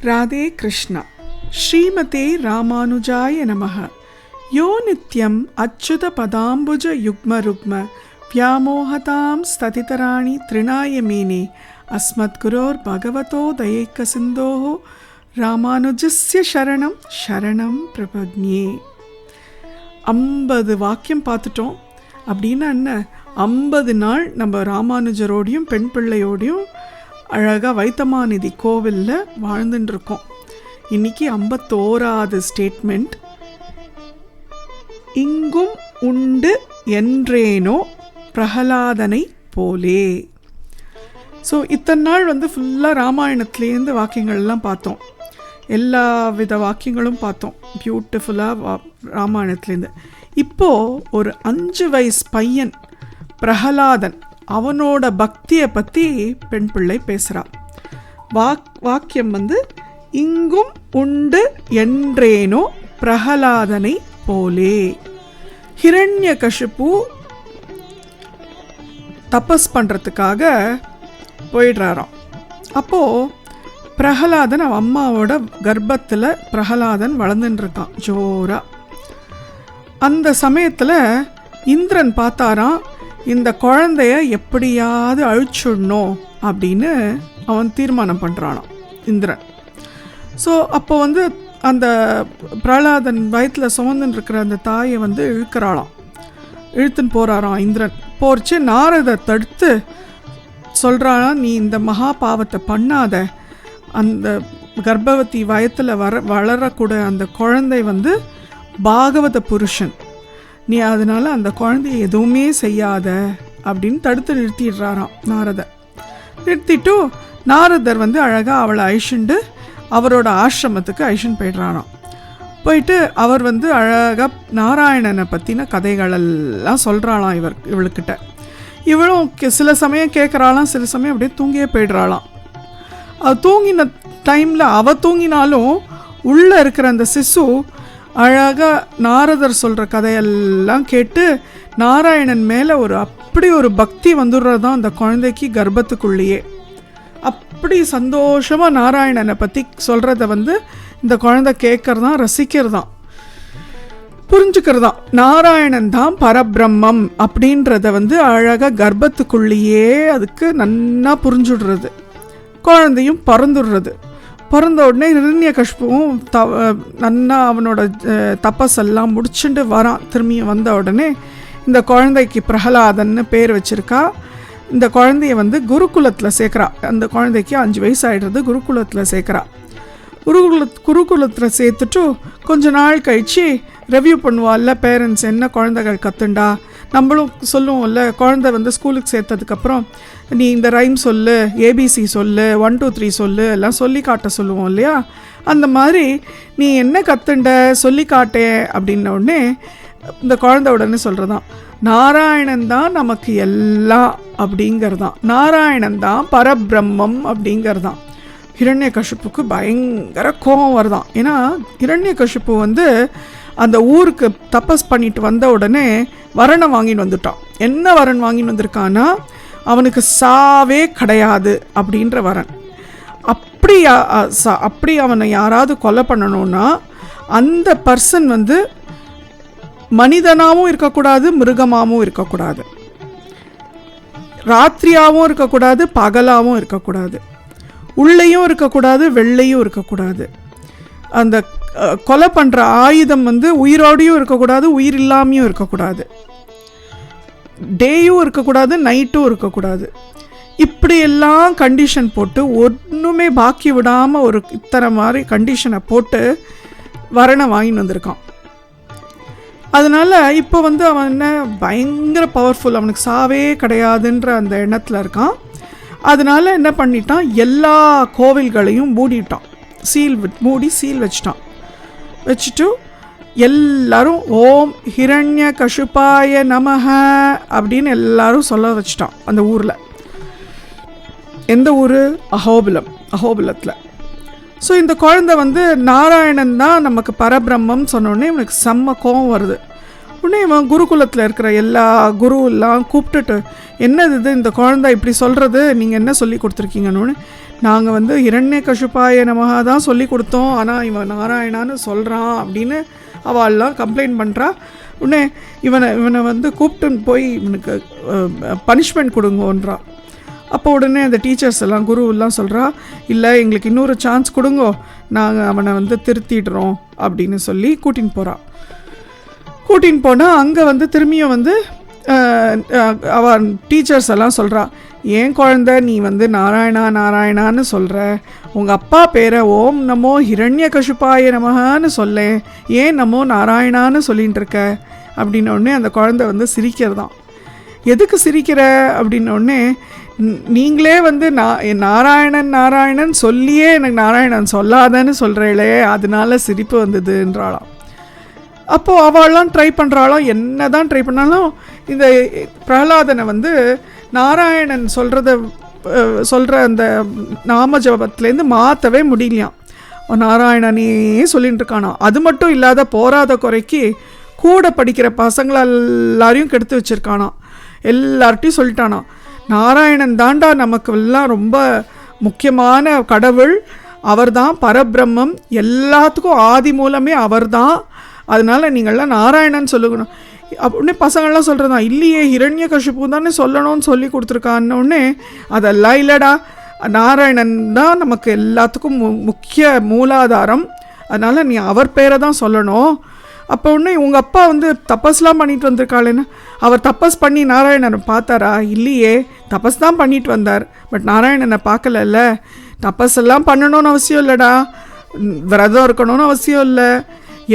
ராதே கிருஷ்ணா. ஸ்ரீமதே ராமானுஜாய நமஹ. யோ நித்யம் அச்சுத பதாம்புஜ யுக்ம ருக்ம வியாமோகதாம் ஸ்ததிதராணி த்ரிணாய மேனே அஸ்மத் குரோர் பகவதோ தயைக்க சிந்தோஹோ ராமானுஜஸ்ய சரணம் சரணம் பிரபத்யே. 50 வாக்கியம் பார்த்துட்டோம். அப்படின்னா என்ன, 50 நாள் நம்ம ராமானுஜரோடையும் பெண் பிள்ளையோடையும் அழகாக வைத்தமாநிதி கோவிலில் வாழ்ந்துட்டு இருக்கோம். இன்னைக்கு 51வது ஸ்டேட்மெண்ட். இங்கும் உண்டு என்றேனோ பிரகலாதனை போலே. ஸோ இத்தனை நாள் ஃபுல்லாக ராமாயணத்துலேருந்து வாக்கியங்கள்லாம் பார்த்தோம். எல்லா வித வாக்கியங்களும் பார்த்தோம் பியூட்டிஃபுல்லாக ராமாயணத்துலேருந்து. இப்போது ஒரு 5 வயசு பையன் பிரகலாதன், அவனோட பக்தியை பற்றி பெண் பிள்ளை பேசுகிறான். வாக்கியம் இங்கும் உண்டு என்றேனோ பிரகலாதனை போலே. ஹிரண்யகசிபு தபஸ் பண்ணுறதுக்காக போயிடுறாராம். அப்போது பிரகலாதன் அவன் அம்மாவோட கர்ப்பத்தில் பிரகலாதன் வளர்ந்துட்டு இருக்கான் ஜோரா. அந்த சமயத்தில் இந்திரன் பார்த்தாராம், இந்த குழந்தைய எப்படியாவது அழிச்சுடணும் அப்படின்னு அவன் தீர்மானம் பண்ணுறானான் இந்திரன். ஸோ அப்போ அந்த பிரகலாதன் வயிற்றில் சுமந்துன்னு இருக்கிற அந்த தாயை இழுக்கிறாளாம், இழுத்துன்னு போகிறாராம் இந்திரன். போர்ச்சு நாரதர் தடுத்து சொல்கிறானா, நீ இந்த மகா பாவத்தை பண்ணாத, அந்த கர்ப்பவதி வயத்தில் வளரக்கூட அந்த குழந்தை பாகவத புருஷன், நீ அதனால் அந்த குழந்தைய எதுவுமே செய்யாத அப்படின்னு தடுத்து நிறுத்திடுறாராம் நாரதர். நிறுத்திட்டு நாரதர் அழகாக அவளை அழிச்சுண்டு அவரோட ஆசிரமத்துக்கு அழிச்சுன்னு போயிடுறாராம். போயிட்டு அவர் அழகாக நாராயணனை பற்றின கதைகளெல்லாம் சொல்கிறாளாம் இவளுக்கிட்ட. இவளும் சில சமயம் கேட்குறாளாம், சில சமயம் அப்படியே தூங்கியே போயிடுறாளாம். அவள் தூங்கின டைமில் அவள் தூங்கினாலும் உள்ளே இருக்கிற அந்த சிசு அழகாக நாரதர் சொல்கிற கதையெல்லாம் கேட்டு நாராயணன் மேலே அப்படி ஒரு பக்தி வந்துடுறதான் அந்த குழந்தைக்கு கர்ப்பத்துக்குள்ளேயே. அப்படி சந்தோஷமாக நாராயணனை பற்றி சொல்கிறத இந்த குழந்தை கேட்கறதான், ரசிக்கிறதான், புரிஞ்சுக்கிறதான். நாராயணன் தான் பரபிரம்மம் அப்படின்றத அழகாக கர்ப்பத்துக்குள்ளேயே அதுக்கு நன்னா புரிஞ்சுடுறது. குழந்தையும் பிறந்துடுறது. பிறந்த உடனே ஹிரண்யகசிபுவும் நன்னா அவனோட தபஸெல்லாம் முடிச்சுட்டு வரான். திரும்பியும் வந்த உடனே இந்த குழந்தைக்கு பிரகலாதன்னு பேர் வச்சிருக்கா. இந்த குழந்தைய குருகுலத்தில் சேர்க்குறா. அந்த குழந்தைக்கு 5 வயசு ஆகிடுறது. குருகுலத்தில் சேர்க்குறா. குருகுலத்தில் சேர்த்துட்டு கொஞ்ச நாள் கழித்து ரெவ்யூ பண்ணுவாள்ல, பேரண்ட்ஸ் என்ன குழந்தைகள் கற்றுண்டா. நம்மளும் சொல்லுவோம்ல, குழந்தை ஸ்கூலுக்கு சேர்த்ததுக்கப்புறம் நீ இந்த ரைம் சொல்லு, ஏபிசி சொல்லு, 1 2 3 சொல்லு எல்லாம் சொல்லி காட்ட சொல்லுவோம் இல்லையா. அந்த மாதிரி நீ என்ன கற்றுண்ட சொல்லி காட்டேன் அப்படின்ன உடனே இந்த குழந்தை உடனே சொல்கிறதான், நாராயணன் தான் நமக்கு எல்லாம் அப்படிங்கிறதான், நாராயணன் தான் பரபிரம்மம் அப்படிங்கிறதான். ஹிரண்யகசிபுக்கு பயங்கர கோபம் வருதான். ஏன்னா ஹிரண்யகசிபு அந்த ஊருக்கு தபஸ் பண்ணிட்டு வந்த உடனே வரனை வாங்கின்னு வந்துட்டான். என்ன வரன் வாங்கின்னு வந்திருக்கான்னா, அவனுக்கு சாவே கிடையாது அப்படின்ற வரன். அப்படி அவனை யாராவது கொலை பண்ணணும்னா அந்த பர்சன் மனிதனாகவும் இருக்கக்கூடாது, மிருகமாகவும் இருக்கக்கூடாது, ராத்திரியாகவும் இருக்கக்கூடாது, பகலாகவும் இருக்கக்கூடாது, உள்ளேயும் இருக்கக்கூடாது, வெள்ளையும் இருக்கக்கூடாது. அந்த கொலை பண்ணுற ஆயுதம் உயிரோடையும் இருக்கக்கூடாது, உயிர் இல்லாமையும் இருக்கக்கூடாது, டேயும் இருக்கக்கூடாது, நைட்டும் இருக்கக்கூடாது. இப்படியெல்லாம் கண்டிஷன் போட்டு ஒன்றுமே பாக்கி விடாமல் இத்தனை மாதிரி கண்டிஷனை போட்டு வரனை வாங்கின்னு வந்திருக்கான். அதனால் இப்போ அவன் என்ன பயங்கர பவர்ஃபுல், அவனுக்கு சாவே கிடையாதுன்ற அந்த எண்ணத்தில் இருக்கான். அதனால் என்ன பண்ணிட்டான், எல்லா கோவில்களையும் மூடிட்டான். மூடி சீல் வச்சிட்டான். வச்சுட்டு எல்லாரும் ஓம் ஹிரண்யகசிபாய நமஹ அப்படின்னு எல்லாரும் சொல்ல வச்சிட்டான் அந்த ஊரில். எந்த ஊர்? அஹோபிலத்தில். ஸோ இந்த குழந்தை நாராயணன் தான் நமக்கு பரபிரம்மம் சொன்னோடனே இவனுக்கு செம்ம கோபம் வருது. உடனே இவன் குருகுலத்தில் இருக்கிற எல்லா குருவெல்லாம் கூப்பிட்டுட்டு, என்னது இது இந்த குழந்தை இப்படி சொல்கிறது, நீங்கள் என்ன சொல்லி கொடுத்துருக்கீங்கன்னு. நாங்கள் வந்து இரண்யகசிபாய நமஹா தான் சொல்லி கொடுத்தோம், ஆனால் இவன் நாராயணான்னு சொல்கிறான் அப்படின்னு அவள்லாம் கம்ப்ளைண்ட் பண்ணுறா. உடனே இவனை வந்து கூப்பிட்டு போய் இவனுக்கு பனிஷ்மெண்ட் கொடுங்கோன்றான். அப்போ உடனே அந்த டீச்சர்ஸ் எல்லாம் குருவெல்லாம் சொல்கிறா, இல்லை எங்களுக்கு இன்னொரு சான்ஸ் கொடுங்கோ, நாங்கள் அவனை வந்து திருத்திடுறோம் அப்படின்னு சொல்லி கூட்டின்னு போனால் அங்கே வந்து திரும்பியும் வந்து அவன் டீச்சர்ஸ் எல்லாம் சொல்கிறா, ஏன் குழந்தை நீ வந்து நாராயணான்னு சொல்கிற, உங்கள் அப்பா பேரை ஓம் நமோ ஹிரண்யகசிபாய நமஹான்னு சொல்ல, ஏன் நமோ நாராயணான்னு சொல்லிகிட்டு இருக்க அப்படின்னோடனே அந்த குழந்தை வந்து சிரிக்கிறதான். எதுக்கு சிரிக்கிற அப்படின்னோடனே, நீங்களே வந்து நாராயணன் சொல்லியே எனக்கு நாராயணன் சொல்லாதன்னு சொல்கிறீங்களே, அதனால சிரிப்பு வந்ததுன்றாளாம். அப்போது அவள்லாம் ட்ரை பண்ணுறாளாம். என்ன தான் ட்ரை பண்ணாலும் இந்த பிரகலாதனை வந்து நாராயணன் சொல்கிற அந்த நாம ஜபத்துலேருந்து மாற்றவே முடியலையாம். நாராயணனே சொல்லிட்டு இருக்கானா. அது மட்டும் இல்லாத போராத குறைக்கு கூட படிக்கிற பசங்களை எல்லாரையும் கெடுத்து வச்சுருக்கானா. எல்லார்ட்டையும் சொல்லிட்டானா, நாராயணன் தாண்டா நமக்கு எல்லாம் ரொம்ப முக்கியமான கடவுள், அவர் தான் பரபிரம்மம், எல்லாத்துக்கும் ஆதி மூலமே அவர் தான், அதனால் நீங்கள்லாம் நாராயணன் சொல்லணும் அப்படின்னு பசங்கள்லாம் சொல்கிறதான். இல்லையே, ஹிரண்யகசிபு தானே சொல்லணும்னு சொல்லி கொடுத்துருக்கான்னொடனே, அதெல்லாம் இல்லைடா, நாராயணன் தான் நமக்கு எல்லாத்துக்கும் முக்கிய மூலாதாரம், அதனால் நீ அவர் பேரை தான் சொல்லணும். அப்போ உடனே உங்கள் அப்பா வந்து தபஸ்லாம் பண்ணிட்டு வந்திருக்காளேன்னு, அவர் தபஸ் பண்ணி நாராயணனை பார்த்தாரா? இல்லையே, தபஸ் தான் பண்ணிட்டு வந்தார், பட் நாராயணனை பார்க்கலல்ல. தபஸ் எல்லாம் பண்ணணும்னு அவசியம் இல்லைடா, விரதம் இருக்கணும்னு அவசியம் இல்லை,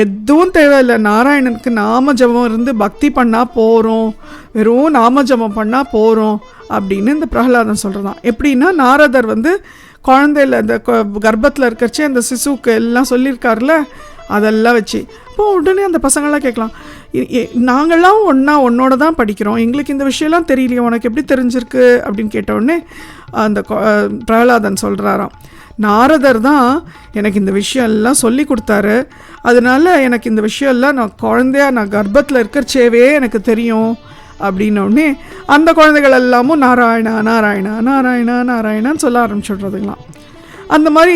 எதுவும் தேவையில்லை, நாராயணனுக்கு நாம ஜபம் இருந்து பக்தி பண்ணால் போகிறோம், வெறும் நாம ஜபம் பண்ணால் போகிறோம் அப்படின்னு இந்த பிரகலாதன் சொல்கிறதான். எப்படின்னா, நாரதர் வந்து குழந்தையில் அந்த கர்ப்பத்தில் இருக்கிறச்சே அந்த சிசுவுக்கு எல்லாம் சொல்லியிருக்காருல, அதெல்லாம் வச்சு. இப்போ உடனே அந்த பசங்கள்லாம் கேட்கலாம், நாங்கள்லாம் உன்னோட தான் படிக்கிறோம், எங்களுக்கு இந்த விஷயம்லாம் தெரியலையே, உனக்கு எப்படி தெரிஞ்சிருக்கு அப்படின்னு கேட்டவுடனே அந்த பிரகலாதன் சொல்கிறாராம், நாரதர் தான் எனக்கு இந்த விஷயம் எல்லாம் சொல்லி கொடுத்தாரு, அதனால எனக்கு இந்த விஷயம் எல்லாம் நான் கர்ப்பத்தில் இருக்கிறச்சேவே எனக்கு தெரியும் அப்படின்னோடனே அந்த குழந்தைகள் எல்லாமும் நாராயணான்னு சொல்ல ஆரம்பிச்சுடுறதுங்களாம். அந்த மாதிரி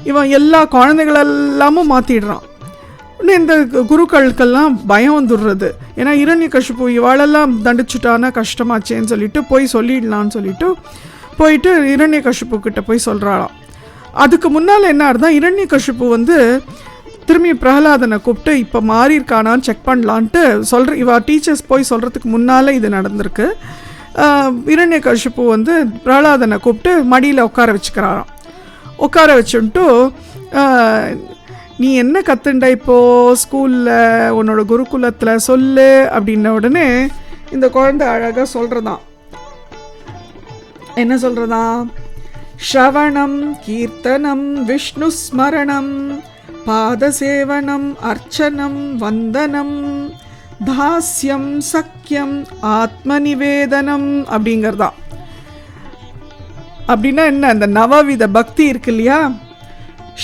இவன் எல்லா குழந்தைகளெல்லாமும் மாற்றிடுறான். உடனே இந்த குருக்களுக்கெல்லாம் பயம் வந்துடுறது. ஏன்னா இரண்யகசிபு இவாளெல்லாம் தண்டிச்சுட்டானா கஷ்டமாச்சேன்னு சொல்லிட்டு போய் சொல்லிடலான்னு சொல்லிட்டு போயிட்டு இரண்யகசிபு கிட்ட போய் சொல்கிறாளாம். அதுக்கு முன்னால் என்ன ஆகுதுதான், இரண்யகசிபு வந்து திரும்பி பிரகலாதனை கூப்பிட்டு இப்போ மாறியிருக்கானான்னு செக் பண்ணலான்ட்டு இவா டீச்சர்ஸ் போய் சொல்கிறதுக்கு முன்னால் இது நடந்திருக்கு. இரண்யகசிபு வந்து பிரகலாதனை கூப்பிட்டு மடியில் உட்கார வச்சுக்கிறாராம். உட்கார வச்சுட்டு, நீ என்ன கற்றுண்ட இப்போது ஸ்கூலில் உன்னோட குருகுலத்தில் சொல்லு அப்படின்ன உடனே இந்த குழந்தை அழகாக சொல்கிறதான். என்ன சொல்கிறதான்? ஸ்ரவணம் கீர்த்தனம் விஷ்ணு ஸ்மரணம் பாதசேவனம் அர்ச்சனம் வந்தனம் தாஸ்யம் சக்கியம் ஆத்மநிவேதனம் அப்படிங்கிறதா. அப்படின்னா என்ன? அந்த நவவித பக்தி இருக்கு இல்லையா?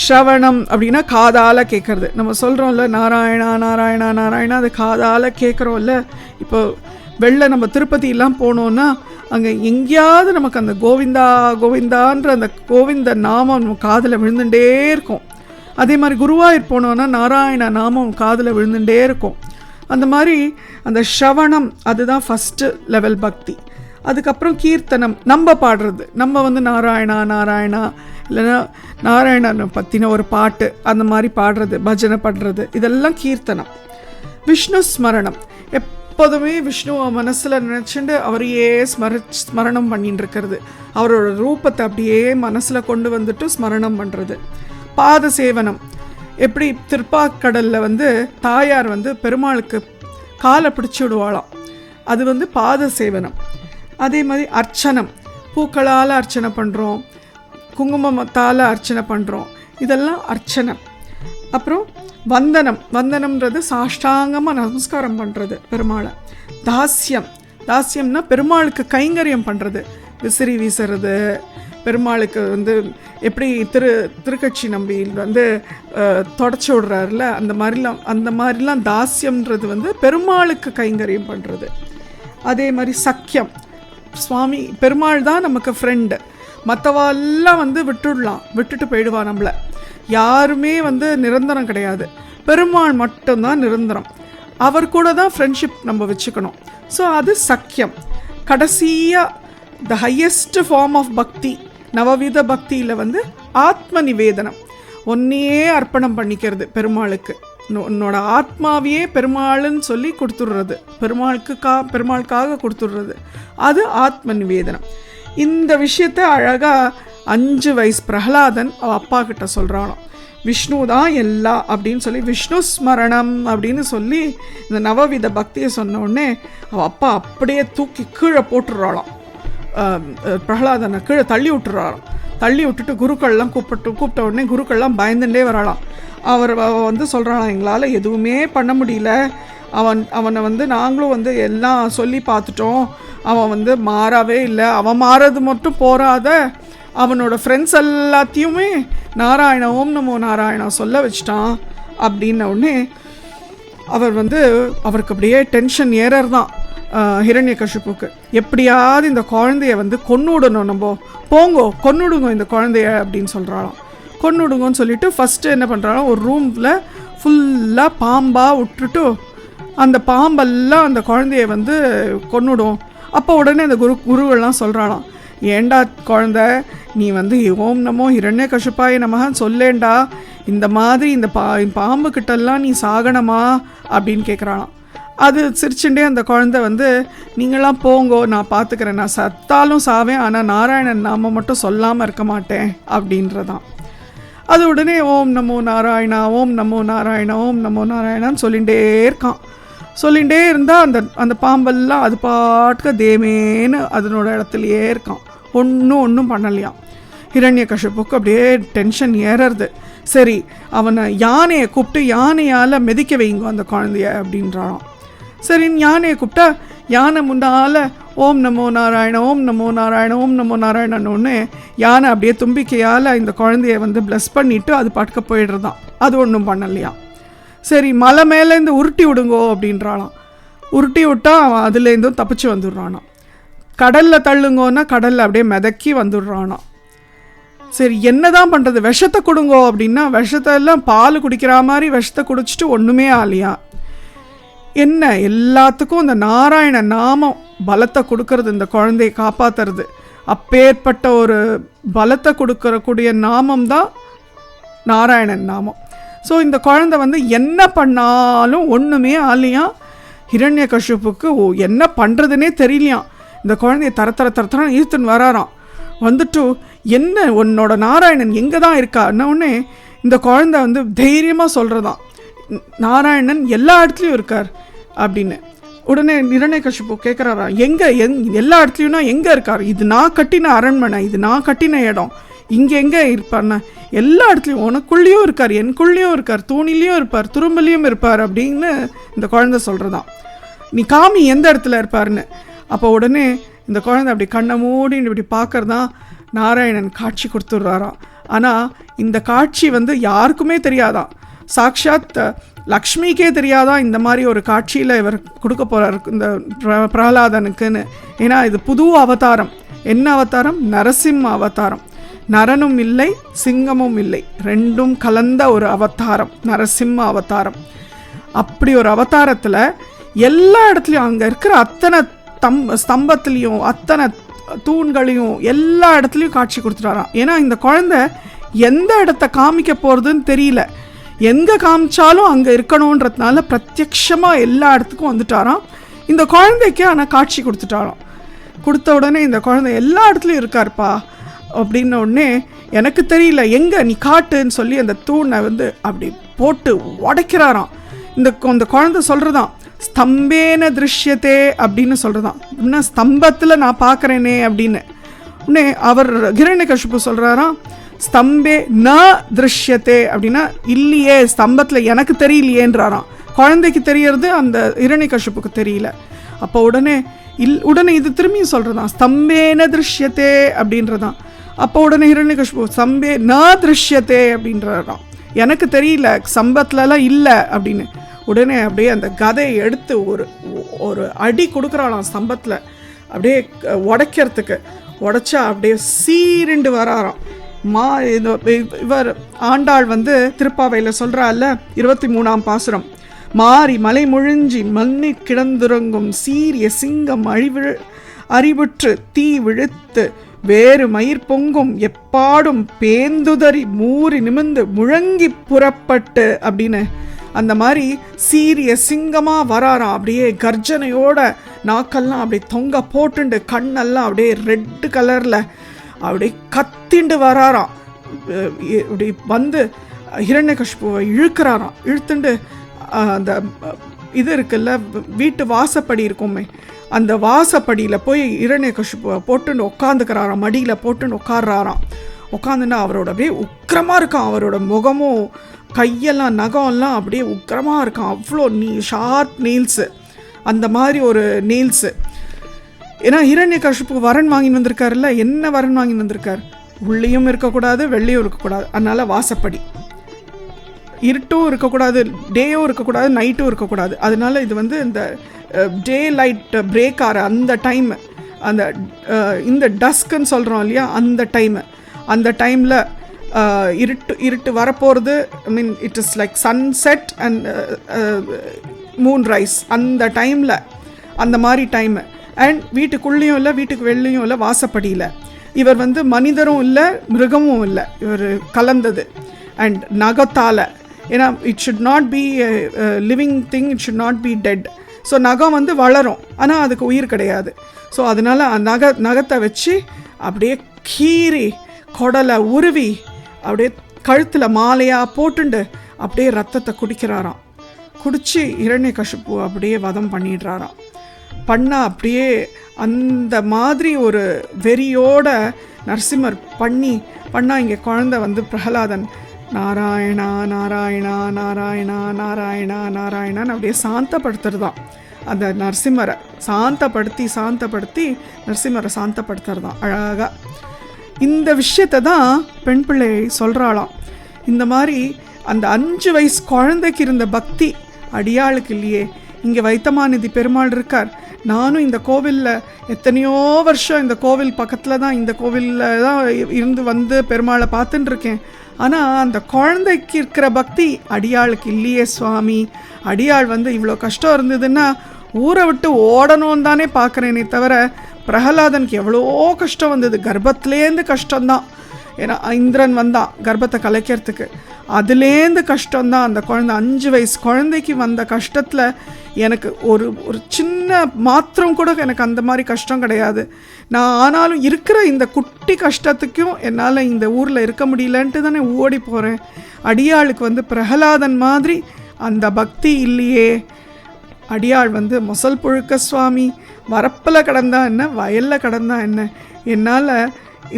ஸ்ரவணம் அப்படின்னா காதால் கேட்குறது. நம்ம சொல்கிறோம்ல நாராயணா, அது காதால் கேட்குறோம்ல. இப்போ நம்ம திருப்பதியெல்லாம் போனோன்னா அங்கே எங்கேயாவது நமக்கு அந்த கோவிந்தான்ற அந்த கோவிந்த நாமம் நம்ம காதில் விழுந்துட்டே இருக்கும். அதே மாதிரி குருவாயூர் போனோன்னா நாராயண நாமம் காதில் விழுந்துட்டே இருக்கும். அந்த மாதிரி அந்த ஸ்ரவணம் அதுதான் ஃபஸ்ட்டு லெவல் பக்தி. அதுக்கப்புறம் கீர்த்தனம், நம்ம பாடுறது, நம்ம வந்து நாராயணா இல்லைன்னா நாராயணனை பற்றின ஒரு பாட்டு அந்த மாதிரி பாடுறது, பஜனை பண்ணுறது, இதெல்லாம் கீர்த்தனம். விஷ்ணு ஸ்மரணம், எப்போதுமே விஷ்ணுவை மனசில் நினச்சிட்டு அவரையே ஸ்மரணம் பண்ணிட்டு இருக்கிறது, அவரோட ரூபத்தை அப்படியே மனசில் கொண்டு வந்துட்டு ஸ்மரணம் பண்ணுறது. பாத சேவனம், எப்படி திருப்பாக்கடலில் வந்து தாயார் வந்து பெருமாளுக்கு காலை பிடிச்சி விடுவாளாம், அது வந்து பாத சேவனம். அதே மாதிரி அர்ச்சனம், பூக்களால் அர்ச்சனை பண்ணுறோம், குங்குமத்தால் அர்ச்சனை பண்ணுறோம், இதெல்லாம் அர்ச்சனம். அப்புறம் வந்தனம்ன்றது சாஷ்டாங்கமாக நமஸ்காரம் பண்ணுறது பெருமாளை. தாஸ்யம்னா பெருமாளுக்கு கைங்கரியம் பண்ணுறது, விசிறி வீசுறது, பெருமாளுக்கு வந்து எப்படி திருக்கட்சி நம்பி வந்து தொடச்சி விடுறாருல, அந்த மாதிரிலாம் தாஸ்யம்ன்றது வந்து பெருமாளுக்கு கைங்கரியம் பண்ணுறது. அதே மாதிரி சக்கியம், சுவாமி பெருமாள் தான் நமக்கு ஃப்ரெண்டு. மற்றவாலாம் வந்து விட்டுட்டு போயிடுவா நம்மளை. யாருமே வந்து நிரந்தரம் கிடையாது, பெருமாள் மட்டும்தான் நிரந்தரம். அவர் கூட தான் ஃப்ரெண்ட்ஷிப் நம்ம வச்சுக்கணும். ஸோ அது சக்கியம். கடைசியாக த ஹையஸ்ட் ஃபார்ம் ஆஃப் பக்தி, நவவித பக்தியில் வந்து ஆத்ம நிவேதனம், ஒன்னையே அர்ப்பணம் பண்ணிக்கிறது பெருமாளுக்கு. உன்னோட ஆத்மாவையே பெருமாளுன்னு சொல்லி கொடுத்துடுறது, பெருமாளுக்காக கொடுத்துடுறது, அது ஆத்ம நிவேதனம். இந்த விஷயத்த அழகாக 5 வயசு பிரகலாதன் அவள் அப்பா கிட்ட சொல்கிறானோ, விஷ்ணு தான் எல்லாம் அப்படின்னு சொல்லி, விஷ்ணு ஸ்மரணம் அப்படின்னு சொல்லி இந்த நவவித பக்தியை சொன்னோடனே அவள் அப்பா அப்படியே தூக்கி கீழே போட்டுடுறாளாம். பிரகலாதனை கீழே தள்ளி விட்டுட்டு குருக்கள்லாம் கூப்பிட்ட உடனே குருக்கள்லாம் பயந்துட்டே வராளாம். அவர் வந்து சொல்கிறாளாம், எங்களால் எதுவுமே பண்ண முடியல, அவனை வந்து நாங்களும் வந்து எல்லாம் சொல்லி பார்த்துட்டோம், அவன் வந்து மாறவே இல்லை, அவன் மாறது மட்டும் போகாத அவனோட ஃப்ரெண்ட்ஸ் எல்லாத்தையுமே நாராயண ஓம் நமோ நாராயணா சொல்ல வச்சிட்டான் அப்படின்ன உடனே அவருக்கு அப்படியே டென்ஷன் ஏறர் தான் ஹிரண்யகசிபுக்கு. எப்படியாவது இந்த குழந்தைய வந்து கொன்னுடணும், நம்ம கொன்னுடுங்க இந்த குழந்தைய அப்படின்னு சொல்கிறாளாம். கொன்னுடுங்கன்னு சொல்லிட்டு ஃபஸ்ட்டு என்ன பண்ணுறாலும் ஒரு ரூமில் ஃபுல்லாக பாம்பாக விட்டுட்டு அந்த பாம்பெல்லாம் அந்த குழந்தைய வந்து கொன்னுடும். அப்போ உடனே அந்த குருவெல்லாம் சொல்கிறாளாம், ஏண்டா குழந்த, நீ வந்து ஓம் நமோ ஹிரண்யகசிபாய நமகன்னு சொல்லேண்டா, இந்த மாதிரி இந்த பாம்பு கிட்டெல்லாம் நீ சாகணமா அப்படின்னு கேட்குறாளாம். அது சிரிச்சுட்டே அந்த குழந்தை வந்து, நீங்களாம் போங்கோ, நான் பார்த்துக்கிறேன், நான் சத்தாலும் சாவேன், ஆனால் நாராயணன் நாம மட்டும் சொல்லாமல் இருக்க மாட்டேன் அப்படின்றதான். அது உடனே ஓம் நமோ நாராயணா ஓம் நமோ நாராயணா ஓம் நமோ நாராயணான்னு சொல்லிகிட்டே இருக்கான். சொல்லிகிட்டே இருந்தால் அந்த பாம்பெல்லாம் அது பாட்டுக்கு தேமேன்னு அதனோட இடத்துலையே இருக்கான். ஒன்றும் பண்ணலையாம். ஹிரண்யகசிபுக்கு அப்படியே டென்ஷன் ஏறுறது. சரி, அவனை யானையை கூப்பிட்டு யானையால் மிதிக்க வைங்க அந்த குழந்தைய அப்படின்றான். சரின்னு யானையை கூப்பிட்டா யானை முன்னால் ஓம் நமோ நாராயண ஓம் நமோ நாராயண ஓம் நமோ நாராயணன்னு யானை அப்படியே தும்பிக்கையால் இந்த குழந்தைய வந்து ப்ளஸ் பண்ணிவிட்டு அது பாட்டுக்க போயிடுறதான். அது ஒன்றும் பண்ணலையாம். சரி, மலை மேலேருந்து உருட்டி விடுங்கோ அப்படின்றாளாம். உருட்டி விட்டால் அவன் அதுலேருந்தும் தப்பிச்சு வந்துடுறானான். கடலில் தள்ளுங்கோன்னா கடலில் அப்படியே மிதக்கி வந்துடுறானான். சரி, என்ன தான் பண்ணுறது, விஷத்தை கொடுங்கோ அப்படின்னா விஷத்தை எல்லாம் பால் குடிக்கிற மாதிரி விஷத்தை குடிச்சிட்டு ஒன்றுமே ஆலையா. என்ன, எல்லாத்துக்கும் இந்த நாராயண நாமம் பலத்தை கொடுக்கறது, இந்த குழந்தையை காப்பாற்றுறது. அப்பேற்பட்ட ஒரு பலத்தை கொடுக்கறக்கூடிய நாமம் தான் நாராயணன் நாமம். ஸோ இந்த குழந்தை வந்து என்ன பண்ணாலும் ஒன்றுமே ஆலையாம். ஹிரண்யகசிபுக்கு என்ன பண்ணுறதுனே தெரியலையாம். இந்த குழந்தைய தரத்தர ஈர்த்துன்னு வராராம். வந்துட்டு, என்ன உன்னோட நாராயணன் எங்கே தான் இருக்காருன்ன உடனே இந்த குழந்தை வந்து தைரியமாக சொல்கிறதான், நாராயணன் எல்லா இடத்துலையும் இருக்கார் அப்படின்னு. உடனே ஹிரண்யகசிபு கேட்குறாராம், எல்லா இடத்துலையும்னா எங்கே இருக்கார்? இது நான் கட்டின அரண்மனை, இது நான் கட்டின இடம், இங்கே எங்கே இருப்பார்னா எல்லா இடத்துலையும், உனக்குள்ளேயும் இருக்கார், எனக்குள்ளேயும் இருக்கார், தூணிலையும் இருப்பார், துரும்புலையும் இருப்பார் அப்படின்னு இந்த குழந்தை சொல்கிறதான். நீ காமி எந்த இடத்துல இருப்பார்னு. அப்போ உடனே இந்த குழந்தை அப்படி கண்ணை மூடின்னு இப்படி பார்க்கறதான் நாராயணன் காட்சி கொடுத்துட்றாராம். ஆனால் இந்த காட்சி வந்து யாருக்குமே தெரியாதான், சாக்ஷாத் லக்ஷ்மிக்கே தெரியாதான் இந்த மாதிரி ஒரு காட்சியில் இவர் கொடுக்க போகிறார் இந்த பிரகலாதனுக்குன்னு. ஏன்னா இது புது அவதாரம். என்ன அவதாரம்? நரசிம்ம அவதாரம். நரனும் இல்லை சிங்கமும் இல்லை, ரெண்டும் கலந்த ஒரு அவதாரம் நரசிம்ம அவதாரம். அப்படி ஒரு அவதாரத்தில் எல்லா இடத்துலையும் அங்கே இருக்கிற அத்தனை ஸ்தம்பத்துலேயும் அத்தனை தூண்களையும் எல்லா இடத்துலையும் காட்சி கொடுத்துட்டாராம். ஏன்னா இந்த குழந்தை எந்த இடத்த காமிக்க போகிறதுன்னு தெரியல, எங்கே காமிச்சாலும் அங்கே இருக்கணுன்றதுனால பிரத்யக்ஷமாக எல்லா இடத்துக்கும் வந்துட்டாராம். இந்த குழந்தைக்கு ஆனால் காட்சி கொடுத்துட்டாராம். கொடுத்த உடனே இந்த குழந்தை எல்லா இடத்துலையும் இருக்காருப்பா அப்படின்ன உடனே, எனக்கு தெரியல எங்கே, நீ காட்டுன்னு சொல்லி அந்த தூணை வந்து அப்படி போட்டு உடைக்கிறாராம். இந்த குழந்தை சொல்கிறதான், ஸ்தம்பேன திருஷ்யத்தே அப்படின்னு சொல்கிறதான், இன்னும் ஸ்தம்பத்தில் நான் பார்க்குறேனே அப்படின்னு. உடனே அவர் ஹிரண்யகசிபு சொல்கிறாராம், ஸ்தம்பே ந திருஷ்யத்தே அப்படின்னா இல்லையே, ஸ்தம்பத்தில் எனக்கு தெரியலையேன்றாராம். குழந்தைக்கு தெரியறது, அந்த ஹிரண்யகசிபுக்கு தெரியல. அப்போ உடனே இது திரும்பியும் சொல்கிறதான், ஸ்தம்பேன திருஷ்யத்தே அப்படின்றதான். அப்போ உடனே ஹிரண்யகசிபு சம்பே ந திருஷ்யத்தே அப்படின்றாராம், எனக்கு தெரியல, சம்பத்துலலாம் இல்லை அப்படின்னு. உடனே அப்படியே அந்த கதையை எடுத்து ஒரு அடி கொடுக்குறாளாம் ஸ்தம்பத்தில், அப்படியே உடைக்கிறதுக்கு. உடைச்சா அப்படியே சீரிண்டு வராராம். இவர் ஆண்டாள் வந்து திருப்பாவையில் சொல்கிறாள்ல 23ஆம் பாசுரம், மாறி மலை முழிஞ்சி மண்ணி கிடந்துறங்கும் சீரிய சிங்கம் அறிவுற்று தீ விழுத்து வேறு மயிர் பொங்கும் எப்பாடும் பேந்துதறி மூறி நிமிர்ந்து முழங்கி புறப்பட்டு அப்படின்னு அந்த மாதிரி சீரிய சிங்கமாக வராராம். அப்படியே கர்ஜனையோட நாக்கெல்லாம் அப்படியே தொங்க போட்டுண்டு கண்ணெல்லாம் அப்படியே ரெட்டு கலரில் அப்படியே கத்திண்டு வராராம். இப்படி வந்து ஹிரண்யகசிபுவை இழுக்கிறாராம். இழுத்துண்டு அந்த இது இருக்குல்ல, வீட்டு வாசப்படி இருக்குமே, அந்த வாசப்படியில் போய் ஹிரண்யகசிபுவை போட்டுன்னு உட்காந்துக்கிறாராம். மடியில் போட்டுன்னு உட்காடுறாராம். உட்காந்துன்னா அவரோட அப்படியே உக்கிரமாக இருக்கான். அவரோட முகமும் கையெல்லாம் நகம்லாம் அப்படியே உக்கிரமாக இருக்கான். அவ்வளோ ஷார்ப் நெயில்ஸு, அந்த மாதிரி ஒரு நெயில்ஸு. ஏன்னா ஹிரண்யகசிபு வரன் வாங்கின்னு வந்திருக்காருல்ல, என்ன வரன் வாங்கின்னு வந்திருக்கார்? உள்ளியும் இருக்கக்கூடாது, வெள்ளையும் இருக்கக்கூடாது. அதனால் வாசப்படி, இருட்டும் இருக்கக்கூடாது, டேயும் இருக்கக்கூடாது, நைட்டும் இருக்கக்கூடாது. அதனால இது வந்து இந்த டே லைட் பிரேக் ஆகிற அந்த டைமு, அந்த இந்த டஸ்க்குன்னு சொல்கிறோம் இல்லையா, அந்த டைமில் இருட்டு வரப்போகிறது. I mean it is like sunset and moon rise, அந்த டைமில், அந்த மாதிரி டைமு. அண்ட் வீட்டுக்குள்ளேயும் இல்லை, வீட்டுக்கு வெளியும் இல்லை, வாசப்படியில். இவர் வந்து மனிதரும் இல்லை, மிருகமும் இல்லை, இவர் கலந்தது. அண்ட் நகத்தால், ஏன்னா it should not be living thing, it should not be dead. So நகம் வந்து வளரும், ஆனால் அதுக்கு உயிர் கிடையாது. ஸோ அதனால் நகத்தை வச்சு அப்படியே கீறி கொடலை உருவி அப்படியே கழுத்தில் மாலையாக போட்டுண்டு அப்படியே ரத்தத்தை குடிக்கிறாராம். குடித்து ஹிரண்யகசிபு அப்படியே வதம் பண்ணிடுறாராம். பண்ணால் அப்படியே அந்த மாதிரி ஒரு வெறியோட நரசிம்மர் பண்ணால் இங்கே குழந்தை வந்து பிரகலாதன் நாராயணா நாராயணா நாராயணா நாராயணா நாராயணான்னு அப்படியே சாந்தப்படுத்துறதான். அந்த நரசிம்மரை சாந்தப்படுத்தி நரசிம்மரை சாந்தப்படுத்துறதான் அழகாக. இந்த விஷயத்தை தான் பெண் பிள்ளை சொல்கிறாளாம். இந்த மாதிரி அந்த 5 வயசு குழந்தைக்கு இருந்த பக்தி அடியாளுக்கு இல்லையே. இங்கே வைத்தமாநிதி பெருமாள் இருக்கார். நானும் இந்த கோவிலில் எத்தனையோ வருஷம் இந்த கோவில் பக்கத்தில் தான், இந்த கோவிலில் தான் இருந்து வந்து பெருமாளை பார்த்துட்டு இருக்கேன். ஆனால் அந்த குழந்தைக்கு இருக்கிற பக்தி அடியாளுக்கு இல்லையே சுவாமி. அடியாள் வந்து இவ்வளோ கஷ்டம் இருந்ததுன்னா ஊரை விட்டு ஓடணும்னு தானே பார்க்குறேனே தவிர, பிரகலாதனுக்கு எவ்வளோ கஷ்டம் வந்தது. கர்ப்பத்துலேருந்து கஷ்டம்தான். ஏன்னா இந்திரன் வந்தான் கர்ப்பத்தை கலைக்கிறதுக்கு, அதுலேருந்து கஷ்டம்தான். அந்த குழந்தை 5 வயசு குழந்தைக்கு வந்த கஷ்டத்தில் எனக்கு ஒரு சின்ன மாத்திரம் கூட எனக்கு அந்த மாதிரி கஷ்டம் கிடையாது. நான் ஆனாலும் இருக்கிற இந்த குட்டி கஷ்டத்துக்கும் என்னால் இந்த ஊரில் இருக்க முடியலன்ட்டு தானே ஓடி போகிறேன். அடியாளுக்கு வந்து பிரகலாதன் மாதிரி அந்த பக்தி இல்லையே. அடியாள் வந்து மொசல் புழுக்க சுவாமி, வரப்பில் கடந்தா என்ன, வயலில் கடந்தா என்ன, என்னால்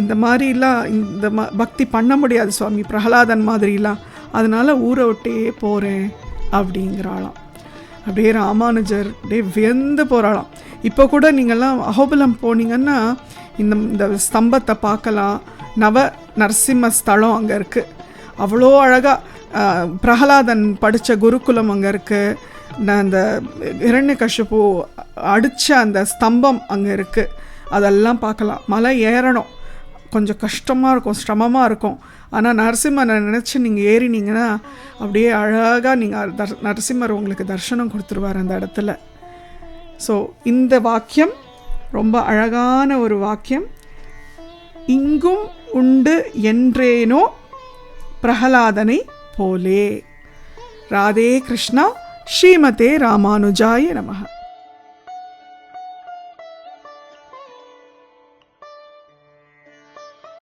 இந்த மாதிரிலாம் இந்த பக்தி பண்ண முடியாது சுவாமி பிரகலாதன் மாதிரிலாம். அதனால் ஊரை விட்டே போகிறேன் அப்படிங்கிறாளாம். அப்படியே ராமானுஜர் அப்படியே வியந்து போகிறாளாம். இப்போ கூட நீங்கள்லாம் அஹோபிலம் போனீங்கன்னா இந்த ஸ்தம்பத்தை பார்க்கலாம். நவ நரசிம்ம ஸ்தலம் அங்கே இருக்குது. அவ்வளோ அழகாக பிரகலாதன் படித்த குருகுலம் அங்கே இருக்குது. அந்த ஹிரண்யகசிபு அடித்த அந்த ஸ்தம்பம் அங்கே இருக்குது. அதெல்லாம் பார்க்கலாம். மலை ஏறணும், கொஞ்சம் கஷ்டமாக இருக்கும், சிரமமாக இருக்கும். ஆனால் நரசிம்மரை நினச்சி நீங்கள் ஏறினீங்கன்னா அப்படியே அழகாக நீங்கள் நரசிம்மர் உங்களுக்கு தரிசனம் கொடுத்துருவார் அந்த இடத்துல. ஸோ இந்த வாக்கியம் ரொம்ப அழகான ஒரு வாக்கியம். இங்கும் உண்டு என்றேனோ பிரகலாதனை போலே. ராதே கிருஷ்ணா. ஸ்ரீமதே ராமானுஜாய நமஹ.